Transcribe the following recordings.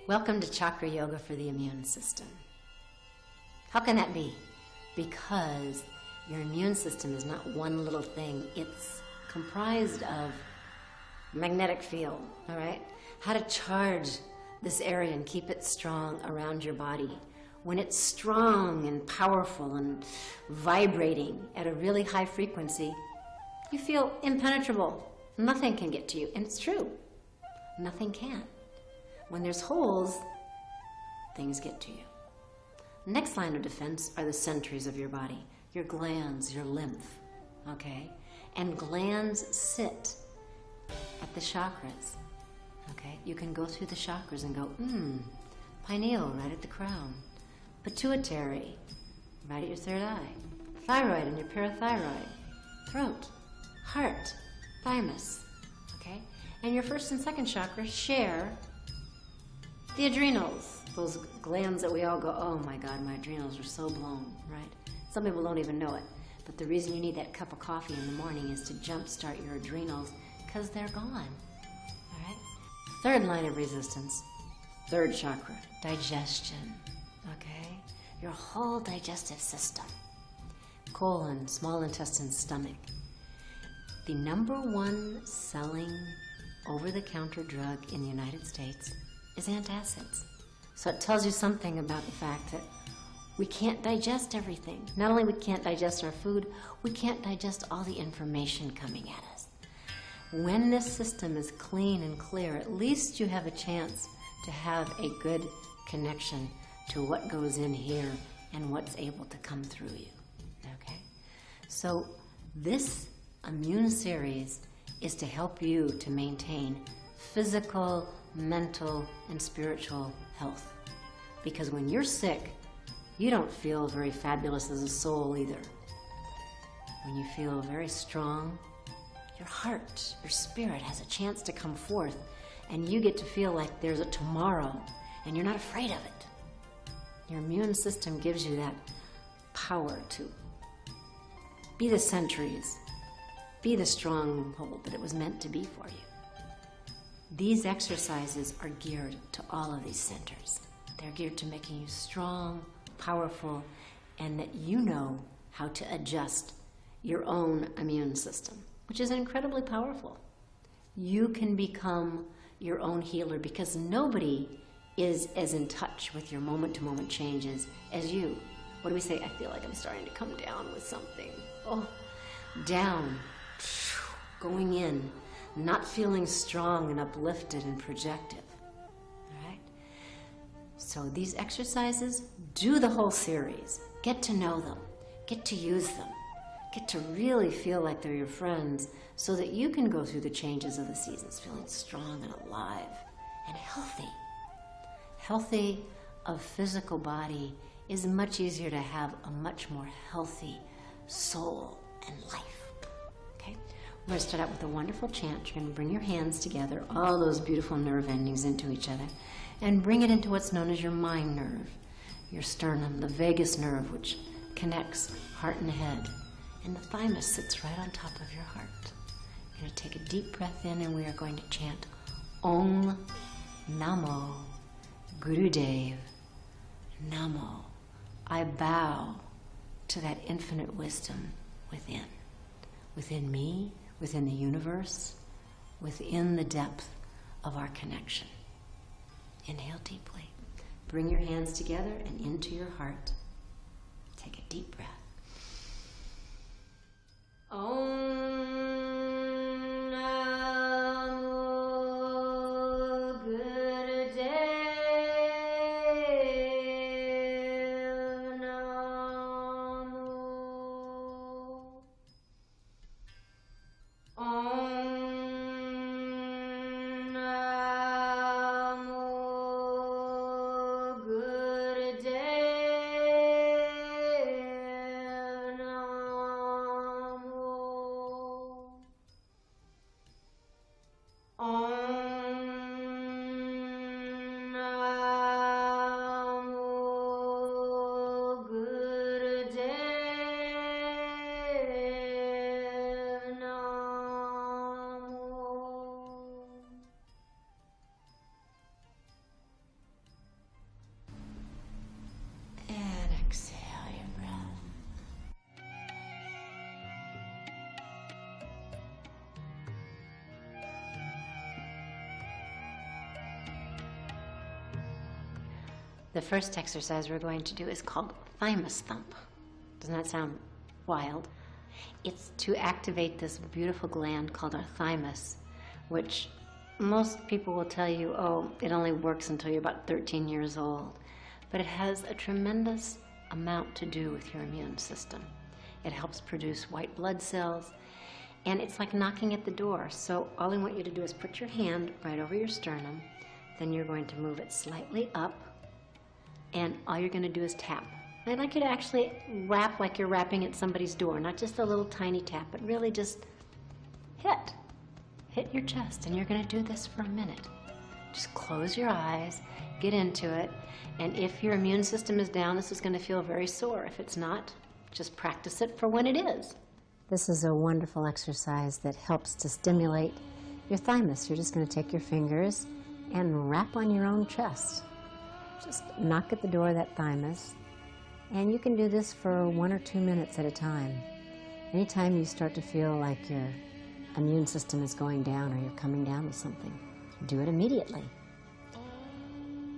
Welcome to Chakra Yoga for the immune system. How can that be? Because your immune system is not one little thing. It's comprised of magnetic field, all right? How to charge this area and keep it strong around your body. When it's strong and powerful and vibrating at a really high frequency, you feel impenetrable. Nothing can get to you. And it's true. Nothing can. When there's holes, things get to you. Next line of defense are the centers of your body, your glands, your lymph, okay? And glands sit at the chakras, okay? You can go through the chakras and go, pineal, right at the crown. Pituitary, right at your third eye. Thyroid and your parathyroid. Throat, heart, thymus, okay? And your first and second chakra share the adrenals, those glands that we all go, oh my God, my adrenals are so blown, right? Some people don't even know it. But the reason you need that cup of coffee in the morning is to jumpstart your adrenals because they're gone, all right? Third line of resistance, third chakra, digestion, okay? Your whole digestive system, colon, small intestine, stomach. The #1 selling over-the-counter drug in the United States is antacids. So it tells you something about the fact that we can't digest everything. Not only we can't digest our food, we can't digest all the information coming at us. When this system is clean and clear, at least you have a chance to have a good connection to what goes in here and what's able to come through you, okay? So this immune series is to help you to maintain physical, mental, and spiritual health. Because when you're sick, you don't feel very fabulous as a soul either. When you feel very strong, your heart, your spirit has a chance to come forth, and you get to feel like there's a tomorrow, and you're not afraid of it. Your immune system gives you that power to be the sentries, be the stronghold that it was meant to be for you. These exercises are geared to all of these centers. They're geared to making you strong, powerful, and that you know how to adjust your own immune system, which is incredibly powerful. You can become your own healer because nobody is as in touch with your moment-to-moment changes as you. What do we say? I feel like I'm starting to come down with something. Oh, down, going in, not feeling strong and uplifted and projective, all right? So these exercises, do the whole series. Get to know them, get to use them, get to really feel like they're your friends so that you can go through the changes of the seasons feeling strong and alive and healthy. Healthy of physical body is much easier to have a much more healthy soul and life. We're going to start out with a wonderful chant. You're going to bring your hands together, all those beautiful nerve endings into each other, and bring it into what's known as your mind nerve, your sternum, the vagus nerve, which connects heart and head. And the thymus sits right on top of your heart. You're going to take a deep breath in, and we are going to chant Om Namo Gurutej Namo. I bow to that infinite wisdom within me, within the universe, within the depth of our connection. Inhale deeply. Bring your hands together and into your heart. Take a deep breath. Om Namo Gurutej Namo. The first exercise we're going to do is called thymus thump. Doesn't that sound wild? It's to activate this beautiful gland called our thymus, which most people will tell you, oh, it only works until you're about 13 years old. But it has a tremendous amount to do with your immune system. It helps produce white blood cells, and it's like knocking at the door. So all I want you to do is put your hand right over your sternum, then you're going to move it slightly up, and all you're going to do is tap. I'd like you to actually rap like you're rapping at somebody's door, not just a little tiny tap, but really just hit your chest, and you're going to do this for a minute. Just close your eyes, get into it, and if your immune system is down, this is going to feel very sore. If it's not, just practice it for when it is. This is a wonderful exercise that helps to stimulate your thymus. You're just going to take your fingers and rap on your own chest. Just knock at the door of that thymus, and you can do this for 1 or 2 minutes at a time. Anytime you start to feel like your immune system is going down or you're coming down with something, do it immediately.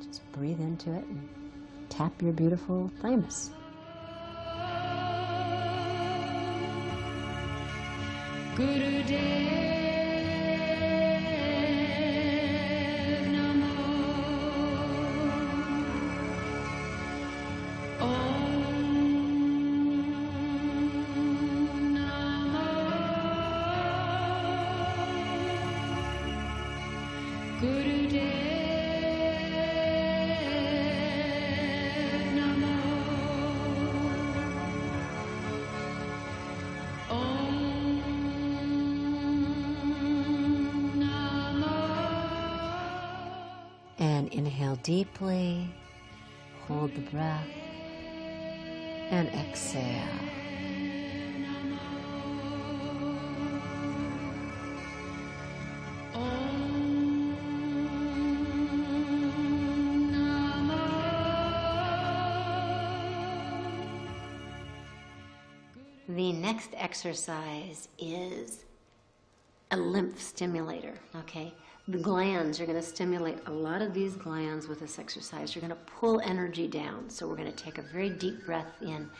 Just breathe into it and tap your beautiful thymus. Gurutej And inhale deeply, hold the breath, and exhale. The next exercise is a lymph stimulator, okay? The glands, you're going to stimulate a lot of these glands with this exercise. You're going to pull energy down. So we're going to take a very deep breath in.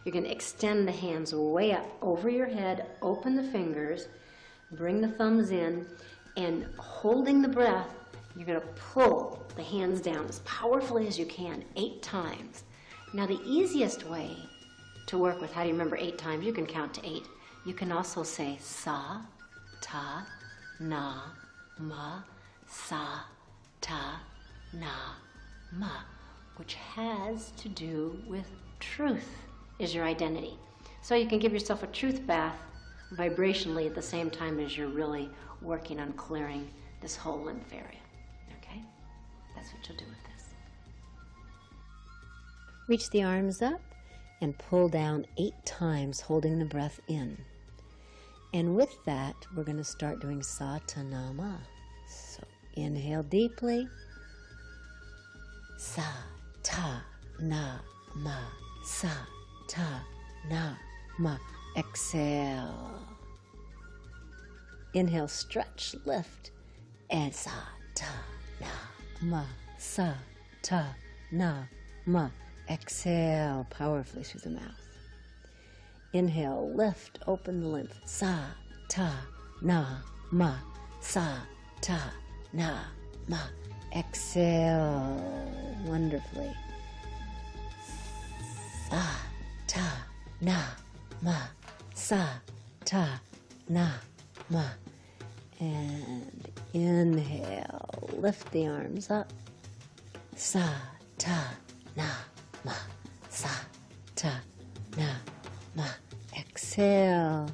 You're going to extend the hands way up over your head, open the fingers, bring the thumbs in, and holding the breath, you're going to pull the hands down as powerfully as you can 8 times. Now the easiest way to work with, how do you remember 8 times? You can count to 8. You can also say sa, ta, na, ma, sa, ta, na, ma, which has to do with truth is your identity. So you can give yourself a truth bath vibrationally at the same time as you're really working on clearing this whole lymph area. Okay? That's what you'll do with this. Reach the arms up and pull down 8 times, holding the breath in. And with that, we're going to start doing Satanama. So inhale deeply. Sa, ta, na, ma. Sa, ta, na, ma. Exhale. Inhale, stretch, lift. And sa, ta, na, ma. Sa, ta, na, ma. Exhale powerfully through the mouth. Inhale, lift, open the lymph. Sa, ta, na, ma. Sa, ta, na, ma. Exhale wonderfully. Sa, ta, na, ma. Sa, ta, na, ma. And inhale, lift the arms up. Sa, ta, na, ma. Sa, ta, na, ma. Exhale.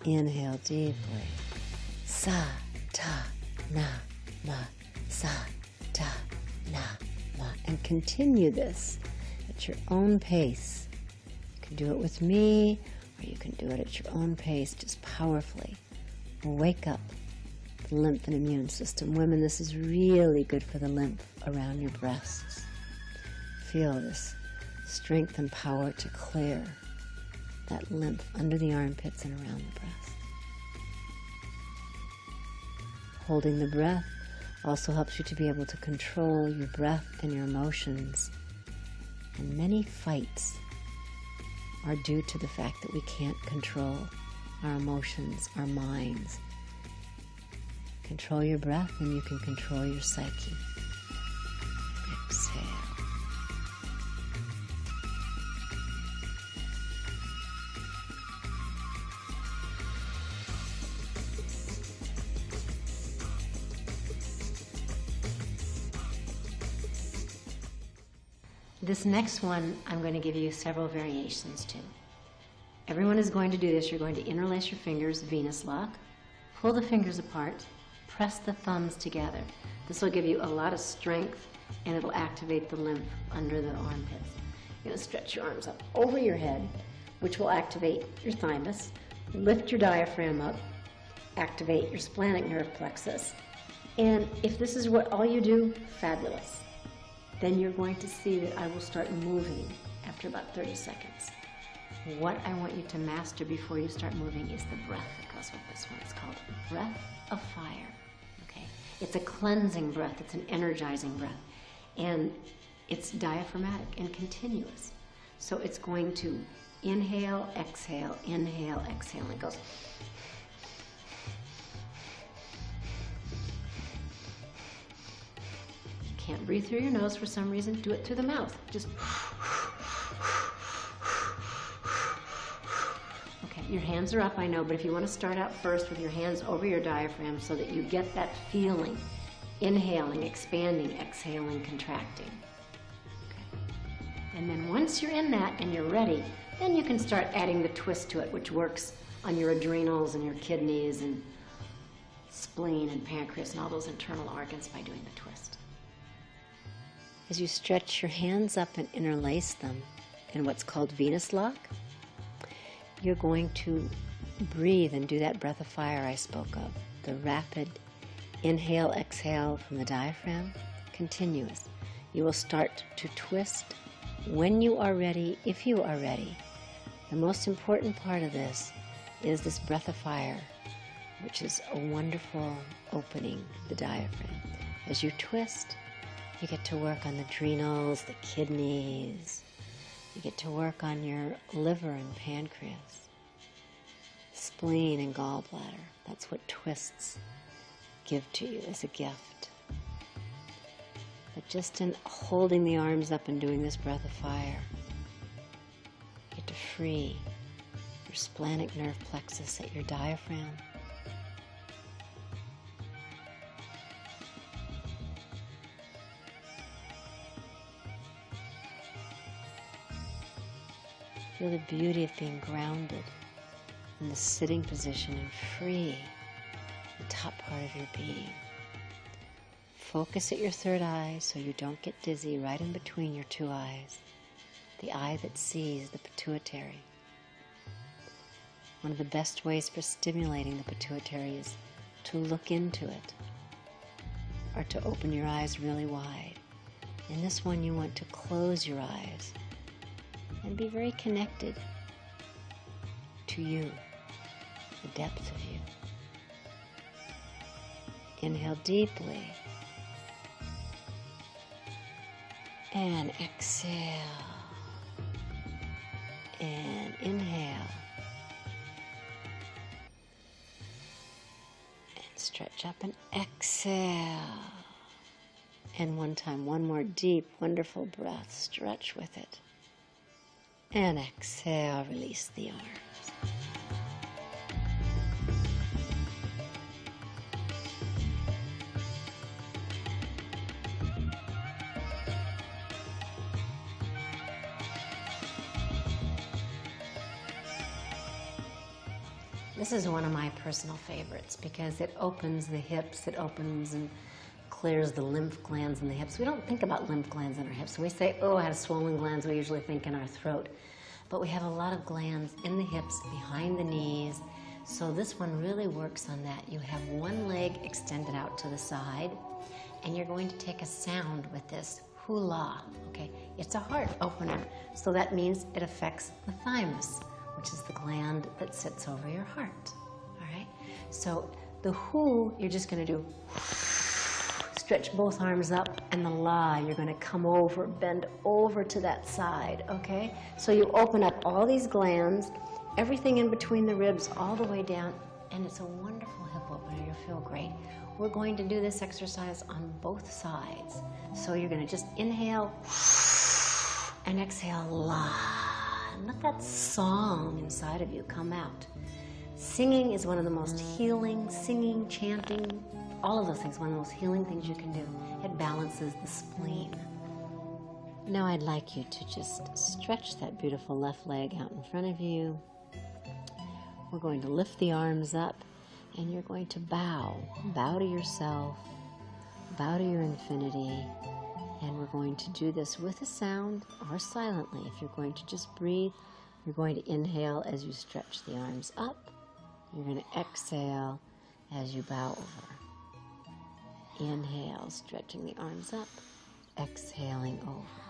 Inhale deeply. Sa, ta, na, ma. Sa, ta, na, ma. And continue this at your own pace. You can do it with me, or you can do it at your own pace, just powerfully. Wake up the lymph and immune system. Women, this is really good for the lymph around your breasts. Feel this strength and power to clear that lymph under the armpits and around the breast. Holding the breath, Also helps you to be able to control your breath and your emotions. And many fights are due to the fact that we can't control our emotions, our minds. Control your breath and you can control your psyche. Exhale. This next one, I'm going to give you several variations to. Everyone is going to do this. You're going to interlace your fingers, Venus lock, pull the fingers apart, press the thumbs together. This will give you a lot of strength and it'll activate the lymph under the armpits. You're going to stretch your arms up over your head, which will activate your thymus, lift your diaphragm up, activate your splenic nerve plexus. And if this is what all you do, fabulous. Then you're going to see that I will start moving after about 30 seconds. What I want you to master before you start moving is the breath that goes with this one. It's called breath of fire. Okay? It's a cleansing breath. It's an energizing breath. And it's diaphragmatic and continuous. So it's going to inhale, exhale, and it goes. Can't breathe through your nose for some reason, do it through the mouth. Just okay, your hands are up, I know, but if you want to start out first with your hands over your diaphragm so that you get that feeling, inhaling, expanding, exhaling, contracting. Okay. And then once you're in that and you're ready, then you can start adding the twist to it, which works on your adrenals and your kidneys and spleen and pancreas and all those internal organs by doing the twist. As you stretch your hands up and interlace them in what's called Venus lock, you're going to breathe and do that breath of fire I spoke of. The rapid inhale, exhale from the diaphragm, continuous. You will start to twist when you are ready, if you are ready. The most important part of this is this breath of fire, which is a wonderful opening, the diaphragm. As you twist, you get to work on the adrenals, the kidneys. You get to work on your liver and pancreas, spleen and gallbladder. That's what twists give to you as a gift. But just in holding the arms up and doing this breath of fire, you get to free your splenic nerve plexus at your diaphragm. Feel the beauty of being grounded in the sitting position and free the top part of your being. Focus at your third eye so you don't get dizzy, right in between your two eyes. The eye that sees, the pituitary. One of the best ways for stimulating the pituitary is to look into it or to open your eyes really wide. In this one, you want to close your eyes and be very connected to you, the depth of you. Inhale deeply and exhale and inhale and stretch up and exhale. And one time, one more deep, wonderful breath. Stretch with it. And exhale, release the arms. This is one of my personal favorites because it opens the hips, it opens and clears the lymph glands in the hips. We don't think about lymph glands in our hips. When we say, oh, I had swollen glands, we usually think in our throat. But we have a lot of glands in the hips, behind the knees. So this one really works on that. You have one leg extended out to the side, and you're going to take a sound with this, hula, okay? It's a heart opener, so that means it affects the thymus, which is the gland that sits over your heart, all right? So the who, you're just gonna do, stretch both arms up, and the la, you're going to come over, bend over to that side, okay? So you open up all these glands, everything in between the ribs all the way down, and it's a wonderful hip opener. You'll feel great. We're going to do this exercise on both sides. So you're going to just inhale and exhale la, and let that song inside of you come out. Singing is one of the most healing, singing, chanting, all of those things, one of the most healing things you can do. It balances the spleen. Now I'd like you to just stretch that beautiful left leg out in front of you. We're going to lift the arms up, and you're going to bow. Bow to yourself, bow to your infinity, and we're going to do this with a sound or silently. If you're going to just breathe, you're going to inhale as you stretch the arms up. You're going to exhale as you bow over. Inhale, stretching the arms up, exhaling over.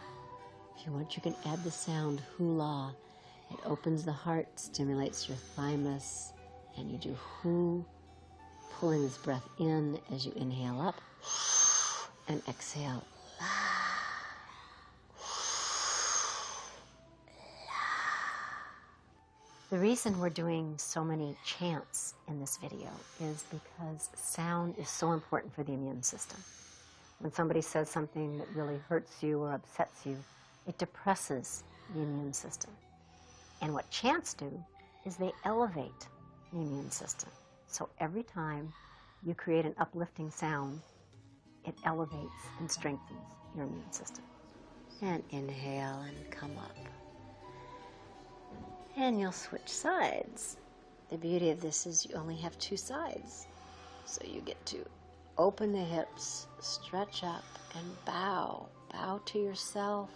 If you want, you can add the sound hula. It opens the heart, stimulates your thymus, and you do hu, pulling this breath in as you inhale up and exhale. The reason we're doing so many chants in this video is because sound is so important for the immune system. When somebody says something that really hurts you or upsets you, it depresses the immune system. And what chants do is they elevate the immune system. So every time you create an uplifting sound, it elevates and strengthens your immune system. And inhale and come up. And you'll switch sides. The beauty of this is you only have two sides. So you get to open the hips, stretch up, and bow. Bow to yourself.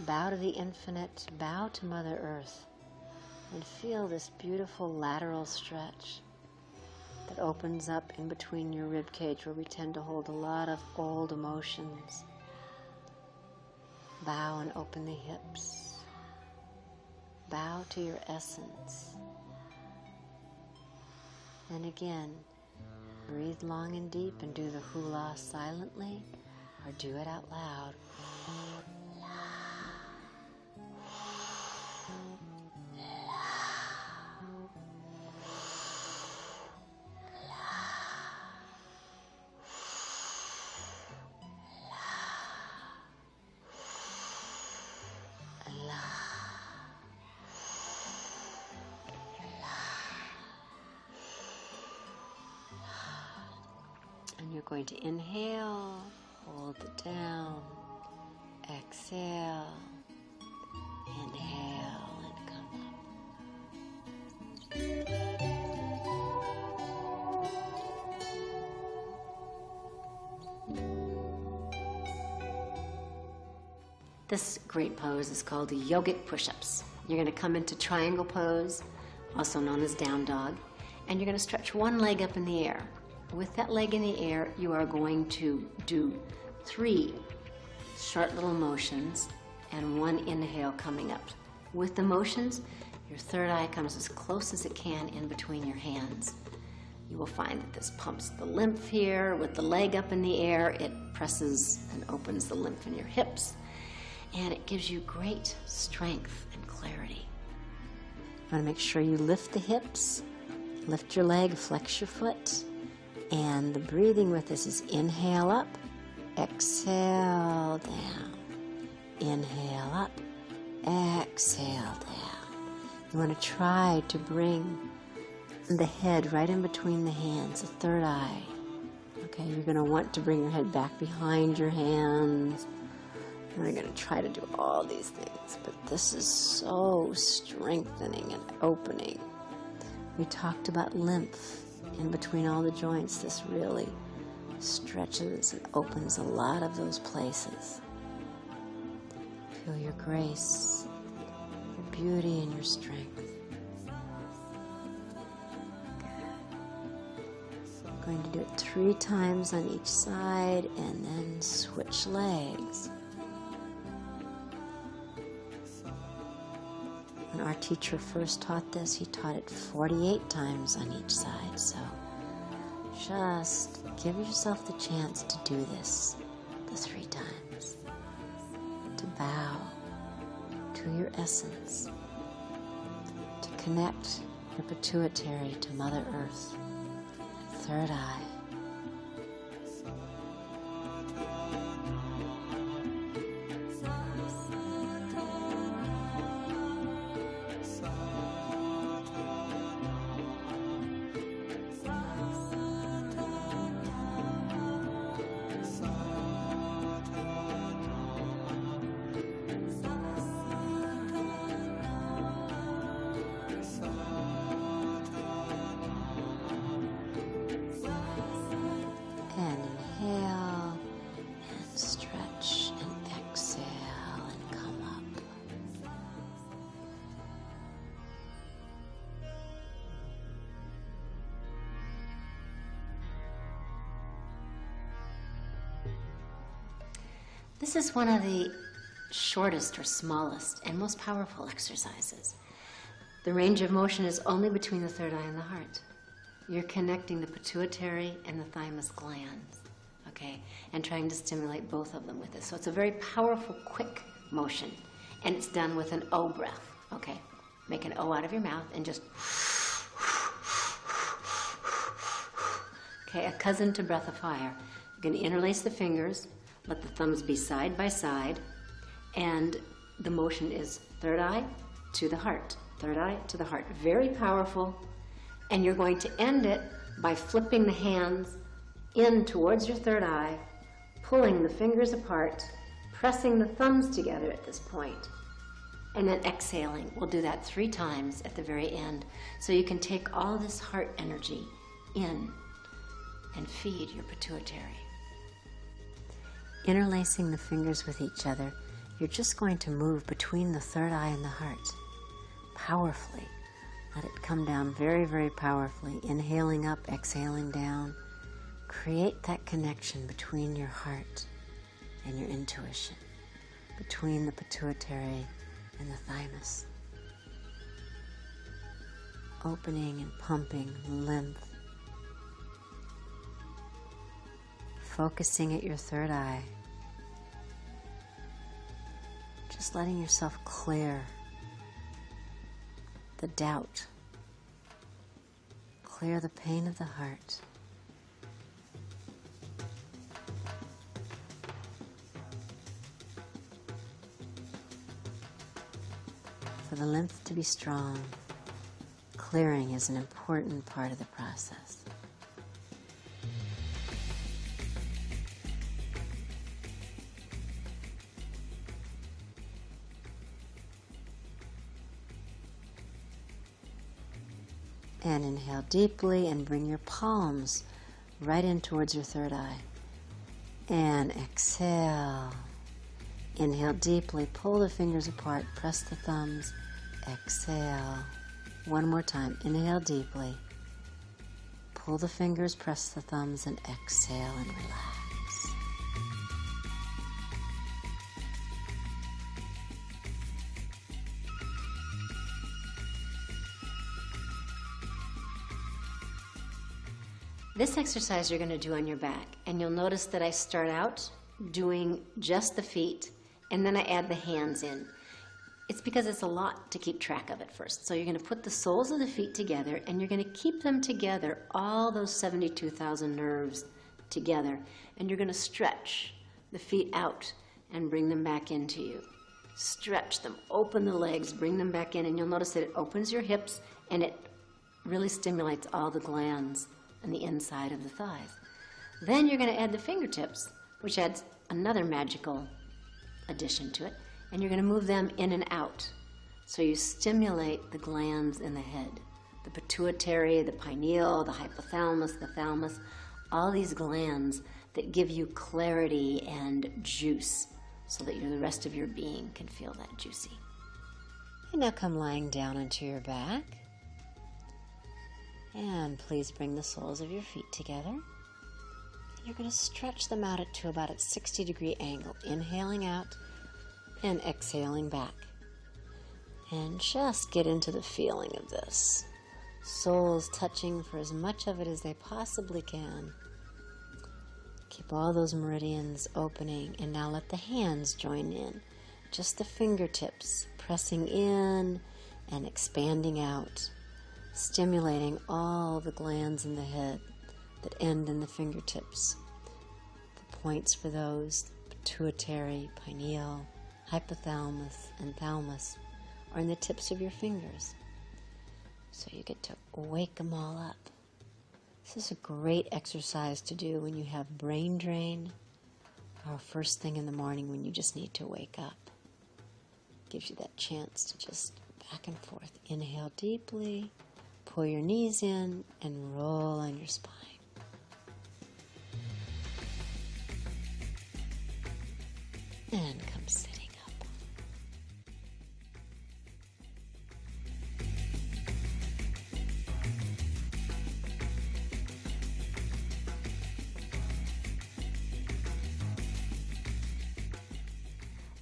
Bow to the infinite. Bow to Mother Earth. And feel this beautiful lateral stretch that opens up in between your rib cage, where we tend to hold a lot of old emotions. Bow and open the hips. Bow to your essence. And again, breathe long and deep and do the hula silently, or do it out loud. And you're going to inhale, hold it down, exhale, inhale, and come up. This great pose is called the yogic push-ups. You're going to come into triangle pose, also known as down dog, and you're going to stretch one leg up in the air. With that leg in the air, you are going to do 3 short little motions and 1 inhale coming up. With the motions, your third eye comes as close as it can in between your hands. You will find that this pumps the lymph here. With the leg up in the air, it presses and opens the lymph in your hips, and it gives you great strength and clarity. You want to make sure you lift the hips, lift your leg, flex your foot. And the breathing with this is inhale up, exhale down, inhale up, exhale down. You want to try to bring the head right in between the hands, the third eye. Okay, you're going to want to bring your head back behind your hands. And we're going to try to do all these things, but this is so strengthening and opening. We talked about lymph. In between all the joints, this really stretches and opens a lot of those places. Feel your grace, your beauty, and your strength. I'm going to do it 3 times on each side and then switch legs. When our teacher first taught this, he taught it 48 times on each side, so just give yourself the chance to do this the 3 times. To bow to your essence. To connect your pituitary to Mother Earth. Third eye. This is one of the shortest or smallest and most powerful exercises. The range of motion is only between the third eye and the heart. You're connecting the pituitary and the thymus glands, okay, and trying to stimulate both of them with this. So it's a very powerful, quick motion, and it's done with an O breath, okay? Make an O out of your mouth and just, okay, a cousin to breath of fire. You're going to interlace the fingers. Let the thumbs be side by side, and the motion is third eye to the heart, third eye to the heart. Very powerful, and you're going to end it by flipping the hands in towards your third eye, pulling the fingers apart, pressing the thumbs together at this point, and then exhaling. We'll do that 3 times at the very end, so you can take all this heart energy in and feed your pituitary. Interlacing the fingers with each other, you're just going to move between the third eye and the heart. Powerfully. Let it come down very, very powerfully. Inhaling up, exhaling down. Create that connection between your heart and your intuition. Between the pituitary and the thymus. Opening and pumping lymph. Focusing at your third eye. Just letting yourself clear the doubt. Clear the pain of the heart. For the lymph to be strong, clearing is an important part of the process. And inhale deeply and bring your palms right in towards your third eye. And exhale. Inhale deeply, pull the fingers apart, press the thumbs, exhale. One more time, inhale deeply. Pull the fingers, press the thumbs, and exhale and relax. This exercise you're going to do on your back, and you'll notice that I start out doing just the feet, and then I add the hands in. It's because it's a lot to keep track of at first. So you're going to put the soles of the feet together, and you're going to keep them together, all those 72,000 nerves together, and you're going to stretch the feet out and bring them back into you. Stretch them, open the legs, bring them back in, and you'll notice that it opens your hips, and it really stimulates all the glands on the inside of the thighs. Then you're going to add the fingertips, which adds another magical addition to it, and you're going to move them in and out. So you stimulate the glands in the head, the pituitary, the pineal, the hypothalamus, the thalamus, all these glands that give you clarity and juice so that the rest of your being can feel that juicy. And now come lying down onto your back. And please bring the soles of your feet together. You're going to stretch them out to about a 60-degree angle, inhaling out and exhaling back. And just get into the feeling of this. soles touching for as much of it as they possibly can. Keep all those meridians opening, and now let the hands join in. Just the fingertips pressing in and expanding out, stimulating all the glands in the head that end in the fingertips. The points for those, pituitary, pineal, hypothalamus, and thalamus, are in the tips of your fingers. So you get to wake them all up. This is a great exercise to do when you have brain drain or first thing in the morning when you just need to wake up. Gives you that chance to just back and forth. Inhale deeply, pull your knees in, and roll on your spine. And come sitting up.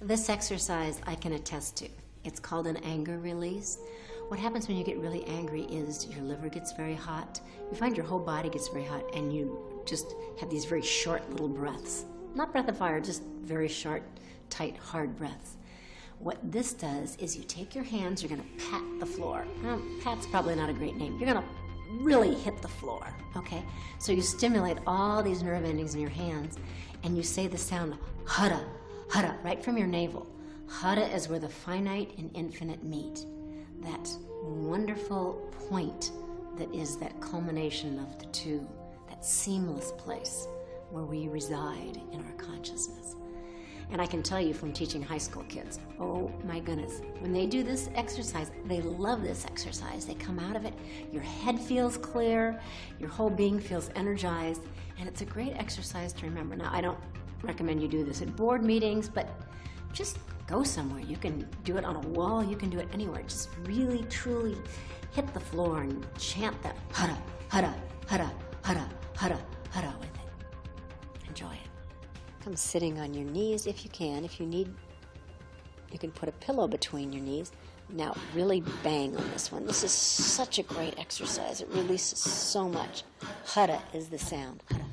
This exercise I can attest to. It's called an anger release. What happens when you get really angry is your liver gets very hot. You find your whole body gets very hot, and you just have these very short little breaths. Not breath of fire, just very short, tight, hard breaths. What this does is you take your hands, you're going to pat the floor. Pat's probably not a great name. You're going to really hit the floor, okay? So you stimulate all these nerve endings in your hands, and you say the sound hara, hara, right from your navel. Hara is where the finite and infinite meet. That wonderful point that is that culmination of the two, that seamless place where we reside in our consciousness. And I can tell you from teaching high school kids, oh my goodness, when they do this exercise, they love this exercise. They come out of it, your head feels clear, your whole being feels energized, and it's a great exercise to remember. Now, I don't recommend you do this at board meetings, but just go somewhere. You can do it on a wall, you can do it anywhere. Just really, truly hit the floor and chant that hara, hara, hara, hara, hara, hara with it. Enjoy it. Come sitting on your knees if you can. If you need, you can put a pillow between your knees. Now, really bang on this one. This is such a great exercise. It releases so much. Hara is the sound. Hara.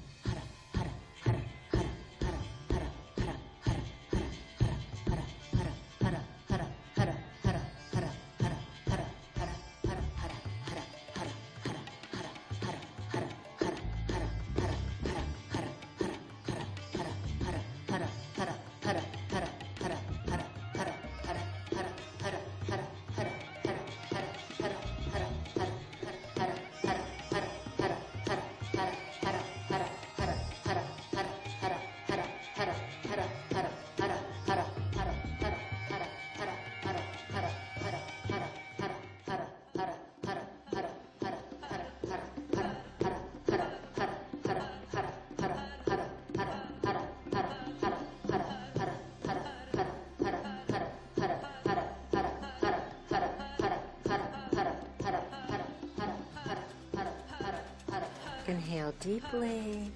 Inhale deeply,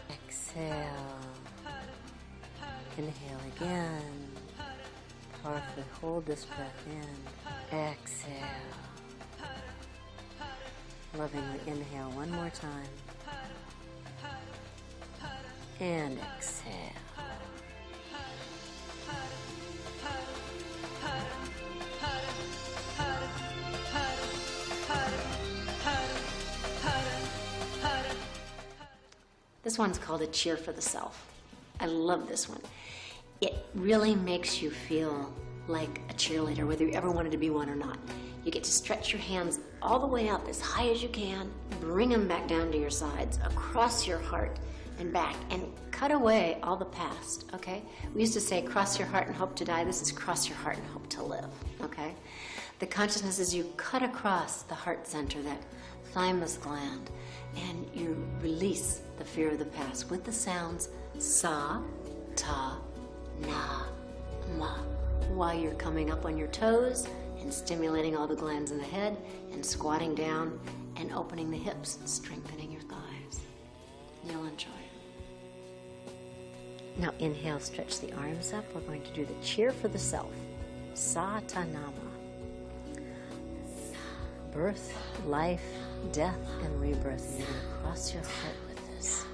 exhale, inhale again, powerfully hold this breath in, exhale, lovingly inhale one more time, and exhale. This one's called a cheer for the self. I love this one. It really makes you feel like a cheerleader, whether you ever wanted to be one or not. You get to stretch your hands all the way up as high as you can, bring them back down to your sides, across your heart and back, and cut away all the past, okay? We used to say cross your heart and hope to die. This is cross your heart and hope to live, okay? The consciousness is you cut across the heart center, that thymus gland, and you release the fear of the past with the sounds sa, ta, na, ma, while you're coming up on your toes and stimulating all the glands in the head and squatting down and opening the hips, strengthening your thighs. You'll enjoy it. Now inhale, stretch the arms up. We're going to do the cheer for the self. Sa, ta, na, ma. Birth, life, death and rebirth. And you're going to cross your heart with this.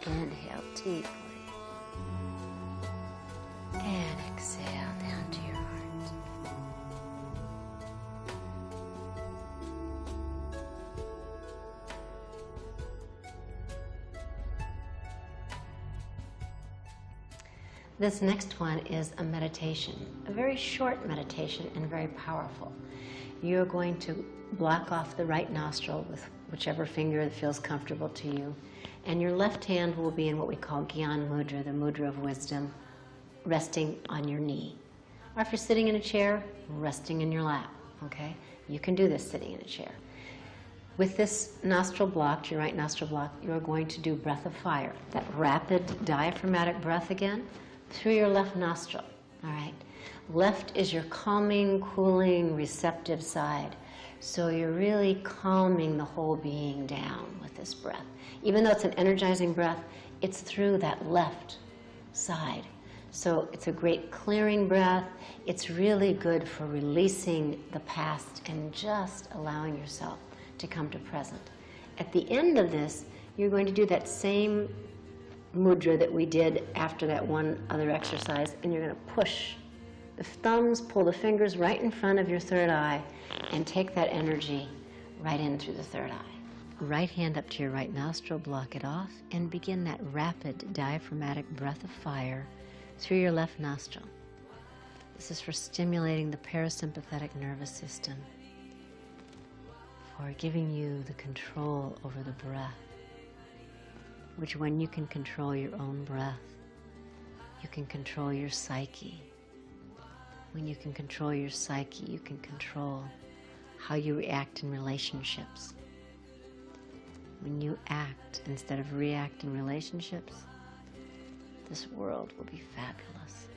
Inhale deeply. And exhale down to your heart. This next one is a meditation, a very short meditation and very powerful. You're going to block off the right nostril with whichever finger that feels comfortable to you. And your left hand will be in what we call Gyan Mudra, the mudra of wisdom, resting on your knee. Or if you're sitting in a chair, resting in your lap, okay? You can do this sitting in a chair. With this nostril blocked, your right nostril blocked, you're going to do breath of fire, that rapid diaphragmatic breath again, through your left nostril, all right? Left is your calming, cooling, receptive side. So you're really calming the whole being down with this breath. Even though it's an energizing breath, it's through that left side. So it's a great clearing breath. It's really good for releasing the past and just allowing yourself to come to present. At the end of this, you're going to do that same mudra that we did after that one other exercise, and you're going to push the thumbs, pull the fingers right in front of your third eye, and take that energy right in through the third eye. Right hand up to your right nostril, block it off, and begin that rapid diaphragmatic breath of fire through your left nostril. This is for stimulating the parasympathetic nervous system, for giving you the control over the breath, which when you can control your own breath, you can control your psyche. When you can control your psyche, you can control how you react in relationships. When you act instead of react in relationships, this world will be fabulous.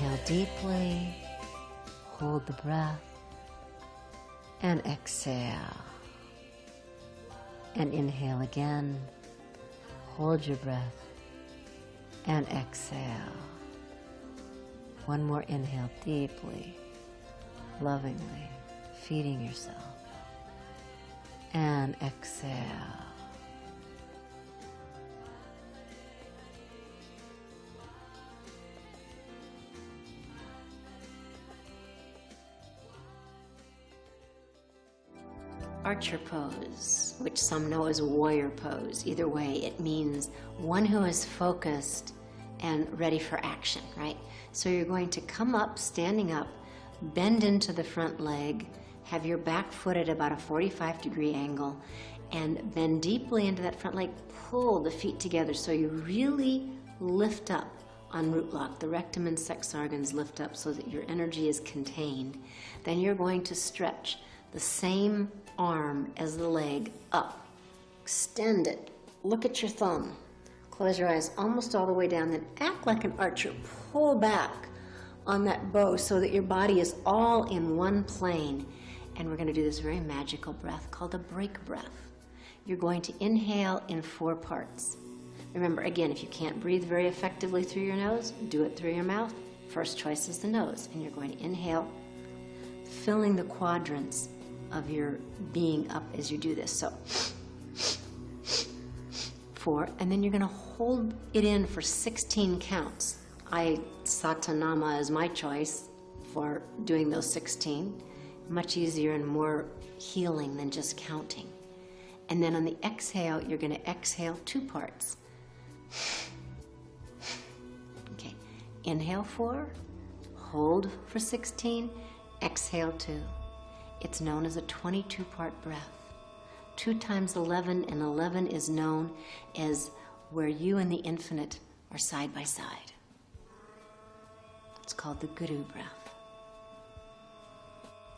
Inhale deeply, hold the breath, and exhale. And inhale again, hold your breath, and exhale. One more inhale deeply, lovingly, feeding yourself, and exhale. Archer pose, which some know as warrior pose. Either way, it means one who is focused and ready for action, right? So you're going to come up, standing up, bend into the front leg, have your back foot at about a 45-degree angle, and bend deeply into that front leg. Pull the feet together so you really lift up on root block. The rectum and sex organs lift up so that your energy is contained. Then you're going to stretch the same arm as the leg up. Extend it. Look at your thumb. Close your eyes almost all the way down. Then act like an archer. Pull back on that bow so that your body is all in one plane. And we're going to do this very magical breath called a break breath. You're going to inhale in 4 parts. Remember, again, if you can't breathe very effectively through your nose, do it through your mouth. First choice is the nose. And you're going to inhale, filling the quadrants of your being up as you do this. So 4, and then you're going to hold it in for 16 counts. Satanama is my choice for doing those 16. Much easier and more healing than just counting. And then on the exhale, you're going to exhale 2 parts. Okay, inhale 4, hold for 16, exhale 2. It's known as a 22-part breath. 2 times 11, and 11 is known as where you and the infinite are side by side. It's called the Guru breath.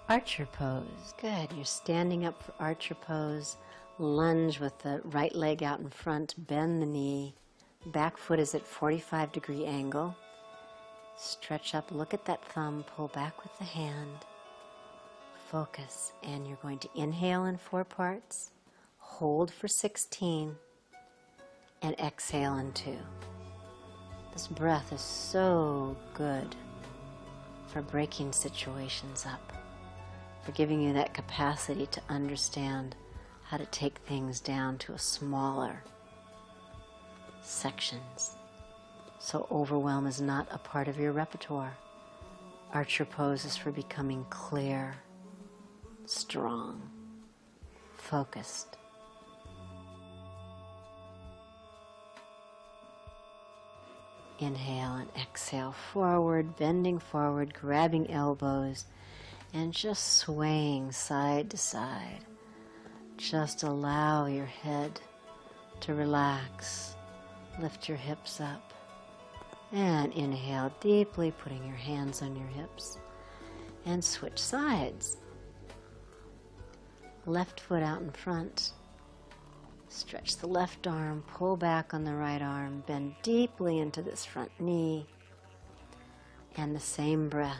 Archer pose. Good. You're standing up for archer pose. Lunge with the right leg out in front. Bend the knee. Back foot is at 45-degree angle. Stretch up. Look at that thumb. Pull back with the hand. Focus, and you're going to inhale in 4 parts, hold for 16, and exhale in 2. This breath is so good for breaking situations up, for giving you that capacity to understand how to take things down to a smaller sections. So overwhelm is not a part of your repertoire. Archer pose is for becoming clear, strong, focused. Inhale and exhale forward, bending forward, grabbing elbows, and just swaying side to side. Just allow your head to relax. Lift your hips up. And inhale deeply, putting your hands on your hips. And switch sides. Left foot out in front. Stretch the left arm, pull back on the right arm, bend deeply into this front knee. And the same breath.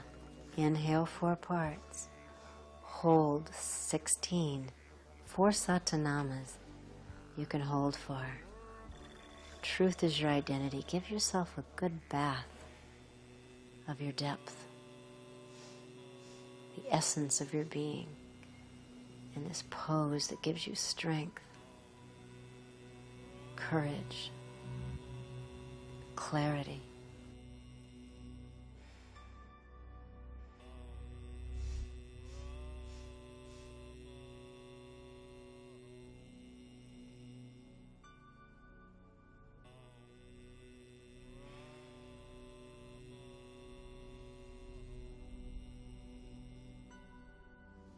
Inhale 4 parts. Hold 16. 4 satanamas you can hold for. Truth is your identity. Give yourself a good bath of your depth, the essence of your being, in this pose that gives you strength, courage, clarity.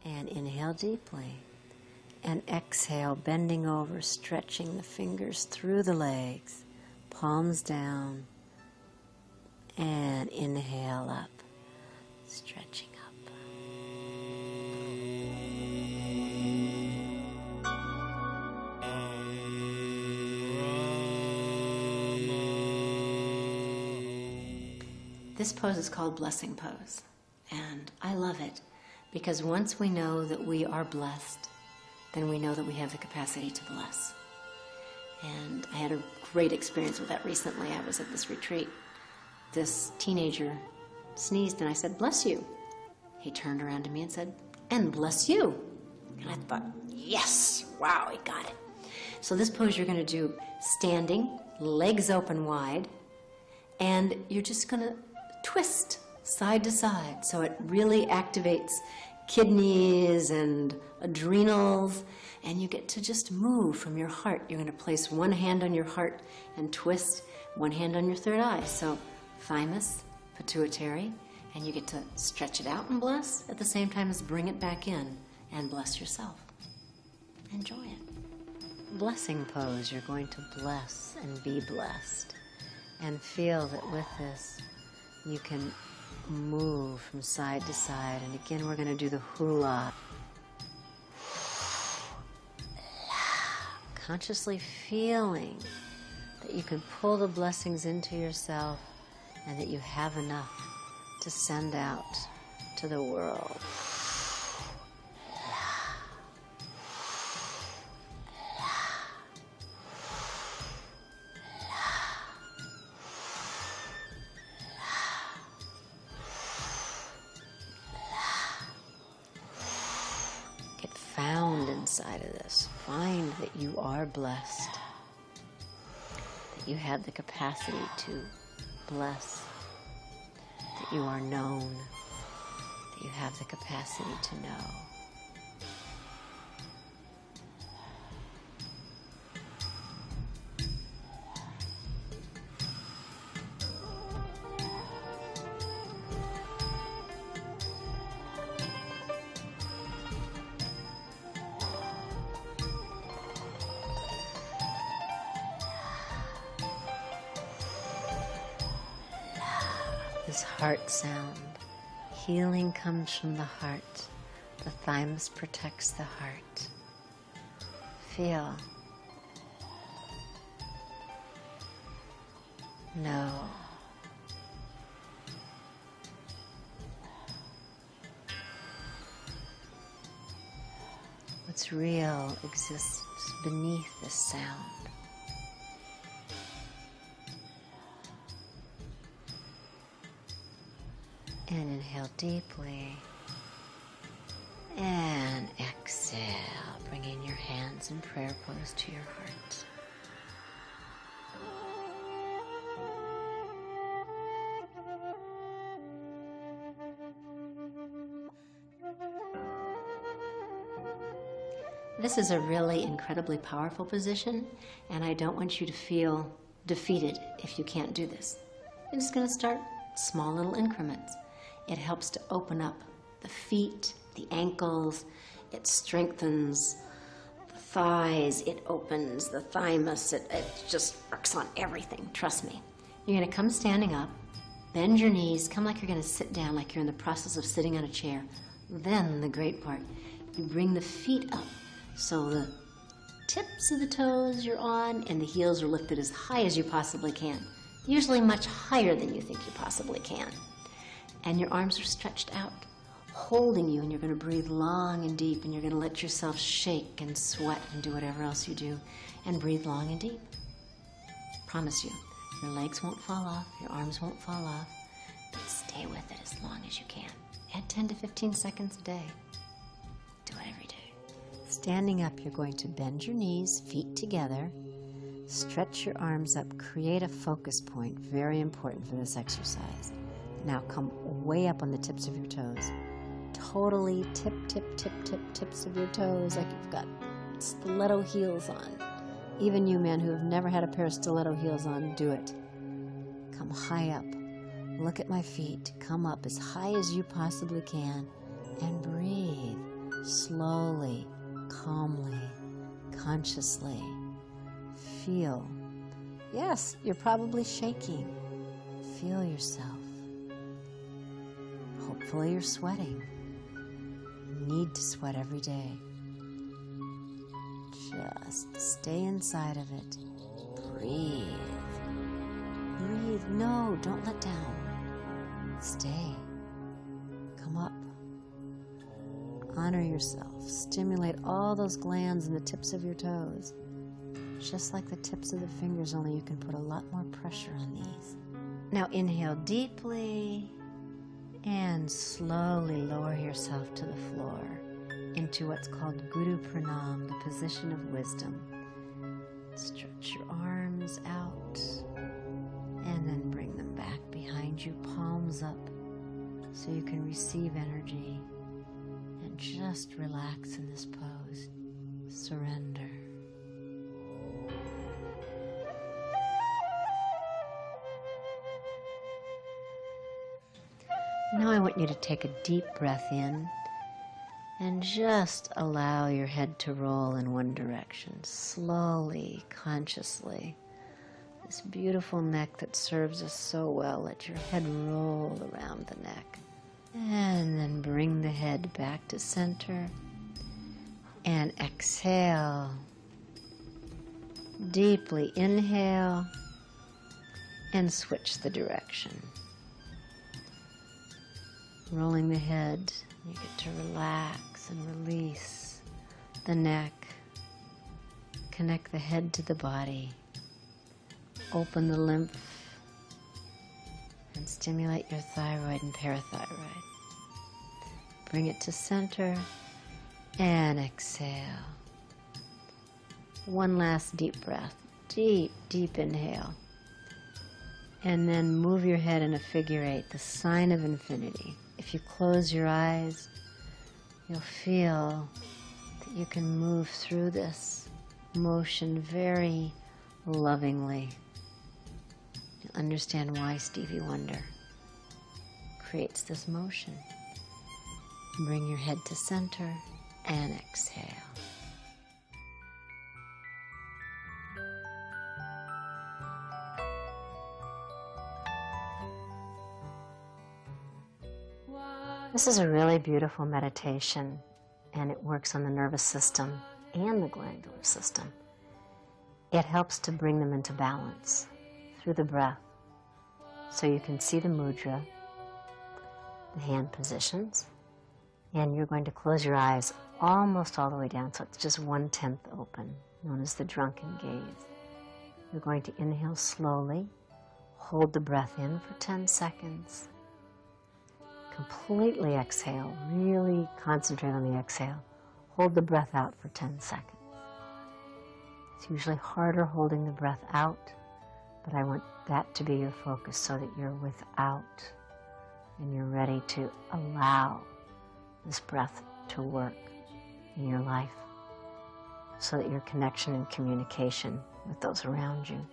And inhale deeply. And exhale, bending over, stretching the fingers through the legs, palms down. And inhale up, stretching up. This pose is called Blessing Pose, and I love it because once we know that we are blessed, then we know that we have the capacity to bless. And I had a great experience with that recently. I was at this retreat. This teenager sneezed and I said, "Bless you." He turned around to me and said, "And bless you." And I thought, yes, wow, he got it. So this pose you're going to do standing, legs open wide, and you're just going to twist side to side. So it really activates kidneys and adrenals, and you get to just move from your heart. You're going to place one hand on your heart and twist, one hand on your third eye. So thymus, pituitary, and you get to stretch it out and bless at the same time as bring it back in and bless yourself. Enjoy it. Blessing pose, you're going to bless and be blessed. And feel that with this, you can move from side to side. And again, we're going to do the hula. Consciously feeling that you can pull the blessings into yourself and that you have enough to send out to the world. Get found inside of this. Find that you are blessed, that you have the capacity to bless, that you are known, that you have the capacity to know. This heart sound. Healing comes from the heart. The thymus protects the heart. Feel. Know. What's real exists beneath this sound. And inhale deeply. And exhale, bringing your hands in prayer pose to your heart. This is a really incredibly powerful position, and I don't want you to feel defeated if you can't do this. You're just going to start small little increments. It helps to open up the feet, the ankles. It strengthens the thighs. It opens the thymus. It just works on everything. Trust me. You're going to come standing up, bend your knees, come like you're going to sit down, like you're in the process of sitting on a chair. Then the great part, you bring the feet up so the tips of the toes you're on and the heels are lifted as high as you possibly can. Usually much higher than you think you possibly can. And your arms are stretched out, holding you, and you're going to breathe long and deep, and you're going to let yourself shake and sweat and do whatever else you do, and breathe long and deep. Promise you, your legs won't fall off, your arms won't fall off, but stay with it as long as you can. Add 10 to 15 seconds a day. Do it every day. Standing up, you're going to bend your knees, feet together, stretch your arms up, create a focus point, very important for this exercise. Now come way up on the tips of your toes. Totally tips of your toes, like you've got stiletto heels on. Even you men who have never had a pair of stiletto heels on, do it. Come high up. Look at my feet. Come up as high as you possibly can and breathe slowly, calmly, consciously. Feel. Yes, you're probably shaking. Feel yourself. Hopefully you're sweating. You need to sweat every day. Just stay inside of it. Breathe. Breathe. No, don't let down. Stay. Come up. Honor yourself. Stimulate all those glands in the tips of your toes. Just like the tips of the fingers, only you can put a lot more pressure on these. Now inhale deeply and slowly lower yourself to the floor into what's called Guru Pranam, the position of wisdom. Stretch your arms out and then bring them back behind you, palms up, so you can receive energy and just relax in this pose. Surrender. Now I want you to take a deep breath in and just allow your head to roll in one direction, slowly, consciously. This beautiful neck that serves us so well, let your head roll around the neck. And then bring the head back to center and exhale. Deeply inhale and switch the direction. Rolling the head, you get to relax and release the neck. Connect the head to the body. Open the lymph and stimulate your thyroid and parathyroid. Bring it to center and exhale. One last deep breath. Deep, deep inhale. And then move your head in a figure eight, the sign of infinity. If you close your eyes, you'll feel that you can move through this motion very lovingly. You'll understand why Stevie Wonder creates this motion. Bring your head to center and exhale. This is a really beautiful meditation, and it works on the nervous system and the glandular system. It helps to bring them into balance through the breath. So you can see the mudra, the hand positions, and you're going to close your eyes almost all the way down, so it's just 1/10 open, known as the drunken gaze. You're going to inhale slowly, hold the breath in for 10 seconds, completely exhale, really concentrate on the exhale. Hold the breath out for 10 seconds. It's usually harder holding the breath out, but I want that to be your focus so that you're without and you're ready to allow this breath to work in your life so that your connection and communication with those around you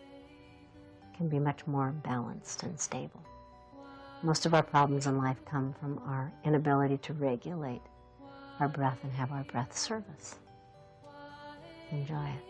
can be much more balanced and stable. Most of our problems in life come from our inability to regulate our breath and have our breath serve us. Enjoy it.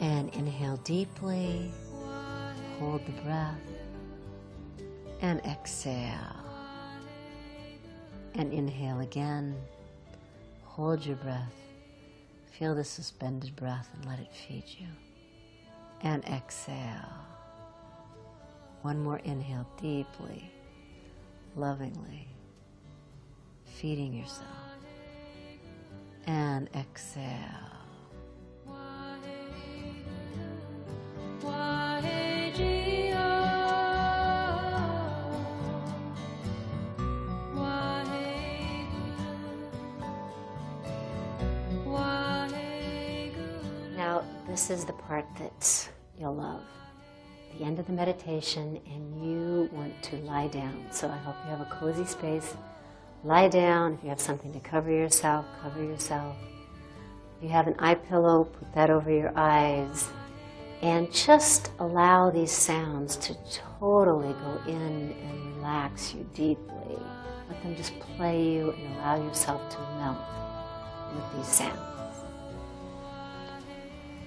And inhale deeply, hold the breath, and exhale. And inhale again, hold your breath, feel the suspended breath and let it feed you. And exhale. One more inhale deeply, lovingly, feeding yourself. And exhale. Now, this is the part that you'll love. The end of the meditation, and you want to lie down. So I hope you have a cozy space. Lie down. If you have something to cover yourself, cover yourself. If you have an eye pillow, put that over your eyes. And just allow these sounds to totally go in and relax you deeply. Let them just play you and allow yourself to melt with these sounds.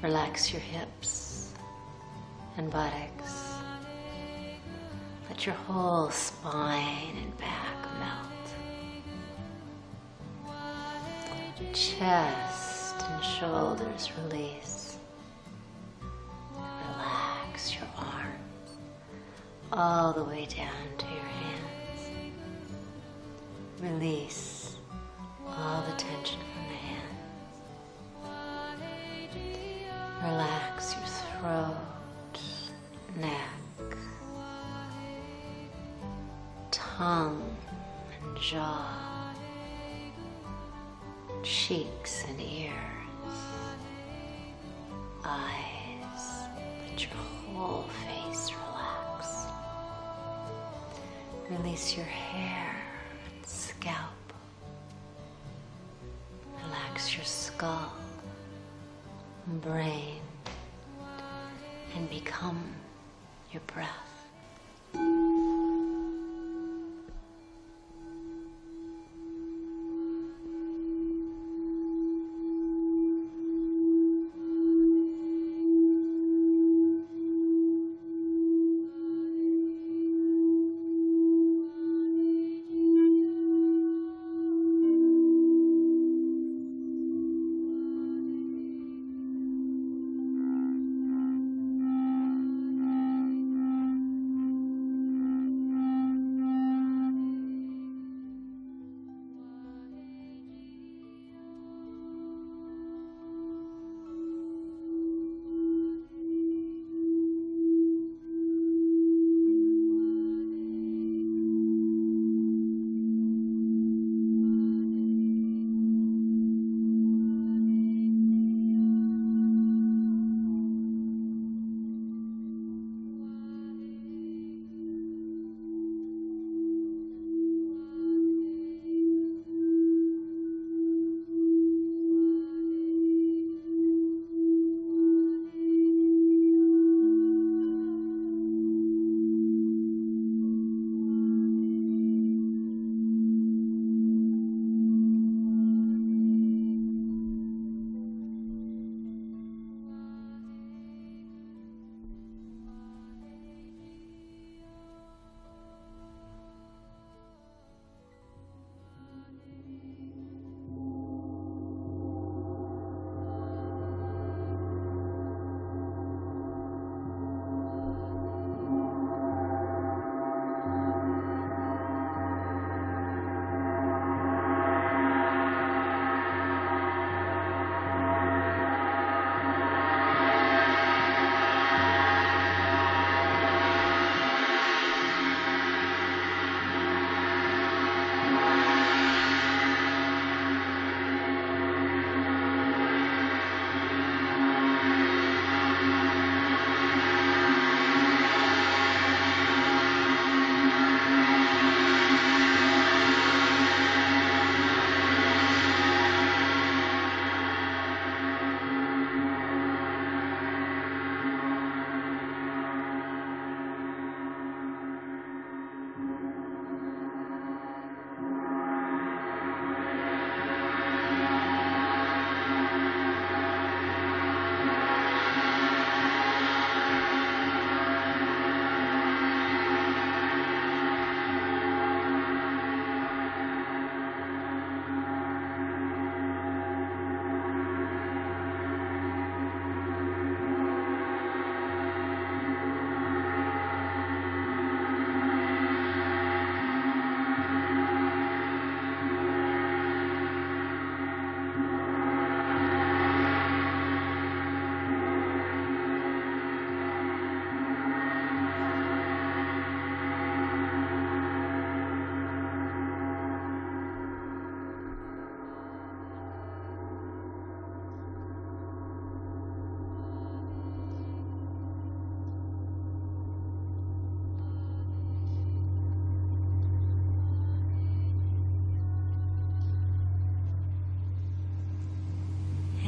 Relax your hips and buttocks. Let your whole spine and back melt. Chest and shoulders release. Relax your arms all the way down to your hands. Release all the tension from the hands. Relax your throat, neck, tongue and jaw, cheeks and ears, eyes. Let your whole face relax. Release your hair and scalp. Relax your skull, brain, and become your breath.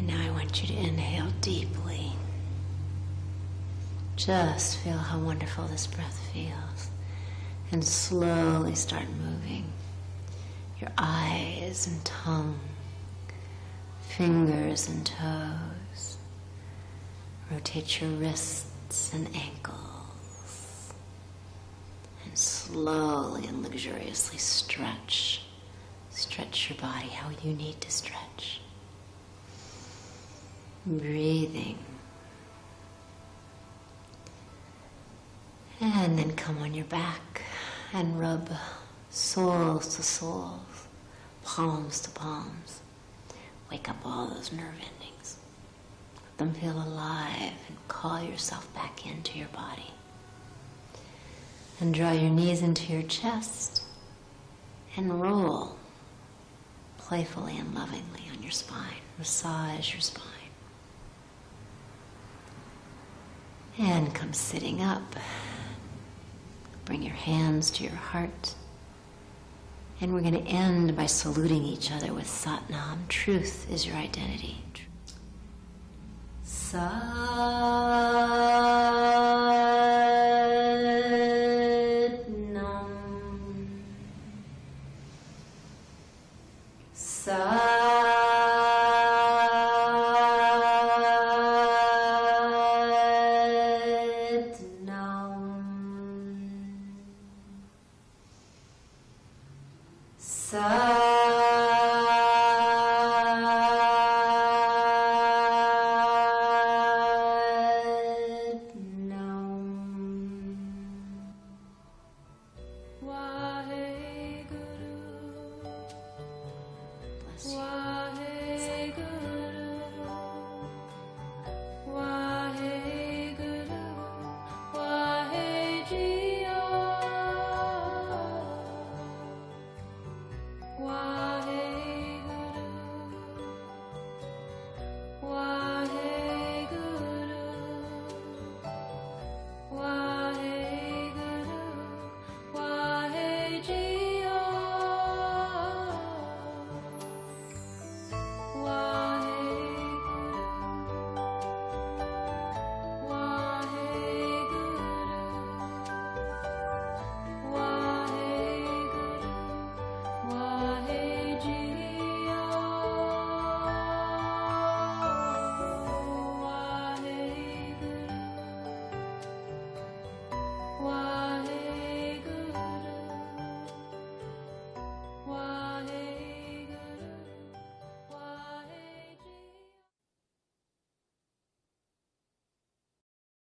And now I want you to inhale deeply. Just feel how wonderful this breath feels. And slowly start moving your eyes and tongue, fingers and toes. Rotate your wrists and ankles. And slowly and luxuriously stretch. Stretch your body how you need to stretch. Breathing. And then come on your back and rub soles to soles, palms to palms. Wake up all those nerve endings. Let them feel alive and call yourself back into your body. And draw your knees into your chest and roll playfully and lovingly on your spine. Massage your spine. And come sitting up. Bring your hands to your heart. And we're going to end by saluting each other with Satnam. Truth is your identity. Sat.